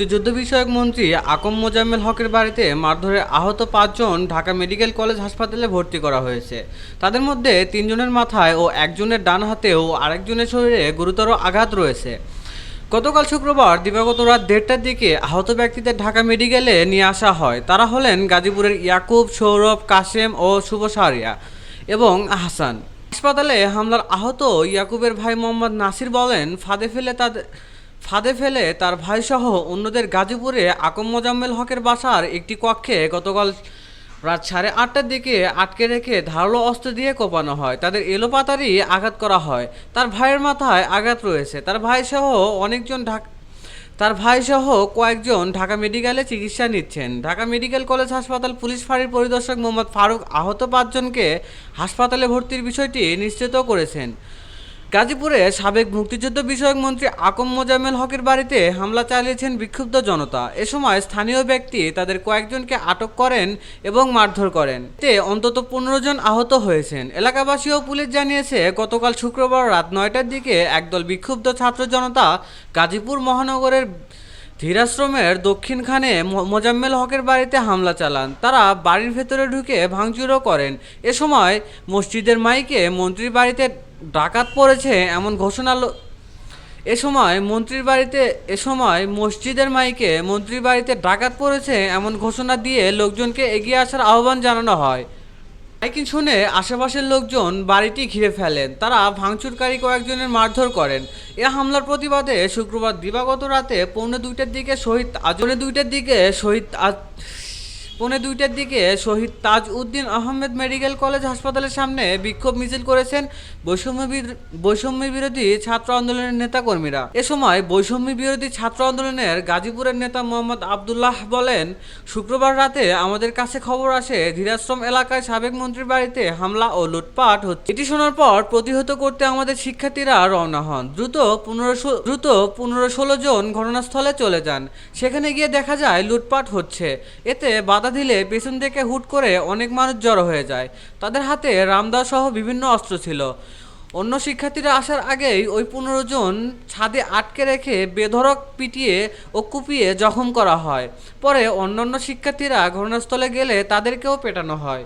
মুক্তিযুদ্ধ বিষয়ক মন্ত্রী আকম মোজাম্মেল হকের বাড়িতে মারধরে আহত ৫ জন ঢাকা মেডিকেল কলেজ হাসপাতালে ভর্তি করা হয়েছে। তাদের মধ্যে ৩ জনের মাথায় ও একজনের ডান হাতে ও আরেকজনের শরীরে গুরুতর আঘাত রয়েছে। গতকাল শুক্রবার দিবাগত রাত ১:৩০টার দিকে আহত ব্যক্তিদের ঢাকা মেডিকেলে নিয়ে আসা হয়। তারা হলেন গাজীপুরের ইয়াকুব, সৌরভ, কাশেম ও শুভ শাহরিয়া এবং হাসান। হাসপাতালে হামলার আহত ইয়াকুবের ভাই মোহাম্মদ নাসির বলেন, ফাঁদে ফেলে তার ভাইসহ অন্যদের গাজীপুরে আকম মোজাম্মেল হকের বাসার একটি কক্ষে গতকাল রাত 8:30টার দিকে আটকে রেখে ধারালো অস্ত্র দিয়ে কোপানো হয়। তাদের এলোপাতাড়ি আঘাত করা হয়। তার ভাইয়ের মাথায় আঘাত রয়েছে। তার ভাইসহ কয়েকজন ঢাকা মেডিকেলে চিকিৎসা নিচ্ছেন। ঢাকা মেডিকেল কলেজ হাসপাতাল পুলিশ ফাঁড়ির পরিদর্শক মোহাম্মদ ফারুক আহত ৫ জনকে হাসপাতালে ভর্তির বিষয়টি নিশ্চিত করেছেন। গাজীপুরে সাবেক মুক্তিযুদ্ধ বিষয়ক মন্ত্রী আকম মোজাম্মেল হকের বাড়িতে হামলা চালিয়েছেন বিক্ষুব্ধ জনতা। এ সময় স্থানীয় ব্যক্তি তাদের কয়েকজনকে আটক করেন এবং মারধর করেন। এতে অন্তত ১৫ জন আহত হয়েছেন। এলাকাবাসী ও পুলিশ জানিয়েছে, গতকাল শুক্রবার রাত ৯টার দিকে একদল বিক্ষুব্ধ ছাত্র জনতা গাজীপুর মহানগরের ধীরাশ্রমের দক্ষিণখানে মোজাম্মেল হকের বাড়িতে হামলা চালান। তারা বাড়ির ভেতরে ঢুকে ভাঙচুরও করেন। এ সময় মসজিদের মাইকে মন্ত্রীর বাড়িতে ডাকাত পড়েছে এমন ঘোষণা মসজিদের মাইকে মন্ত্রীর বাড়িতে ডাকাত পড়েছে এমন ঘোষণা দিয়ে লোকজনকে এগিয়ে আসার আহ্বান জানানো হয়। মাইকিং শুনে আশেপাশের লোকজন বাড়িটি ঘিরে ফেলেন। তারা ভাঙচুরকারী কয়েকজনের মারধর করেন। এ হামলার প্রতিবাদে শুক্রবার দিবাগত রাতে পৌনে দুইটার দিকে শহীদ তাজ উদ্দিন আহমেদ মেডিকেল কলেজ হাসপাতালের সামনে বিক্ষোভ মিছিল করেছেন বৈষম্য বিরোধী ছাত্র আন্দোলনের নেতাকর্মীরা। এ সময় বৈষম্য বিরোধী ছাত্র আন্দোলনের গাজীপুরের নেতা মোহাম্মদ আবদুল্লাহ বলেন, শুক্রবার রাতে আমাদের কাছে খবর আসে ধীরাশ্রম এলাকায় সাবেক মন্ত্রীর বাড়িতে হামলা ও লুটপাট হচ্ছে। এটি শোনার পর প্রতিহত করতে আমাদের শিক্ষার্থীরা রওনা হন। দ্রুত ১৫-১৬ জন ঘটনাস্থলে চলে যান। সেখানে গিয়ে দেখা যায় লুটপাট হচ্ছে। এতে বাধা দিলে পেছন থেকে হুট করে অনেক মানুষ জড়ো হয়ে যায়। তাদের হাতে রামদা সহ বিভিন্ন অস্ত্র ছিল। অন্য শিক্ষার্থীরা আসার আগেই ওই ১৫ জন ছাদে আটকে রেখে বেধড়ক পিটিয়ে ও কুপিয়ে জখম করা হয়। পরে অন্যান্য শিক্ষার্থীরা ঘটনাস্থলে গেলে তাদেরকেও পেটানো হয়।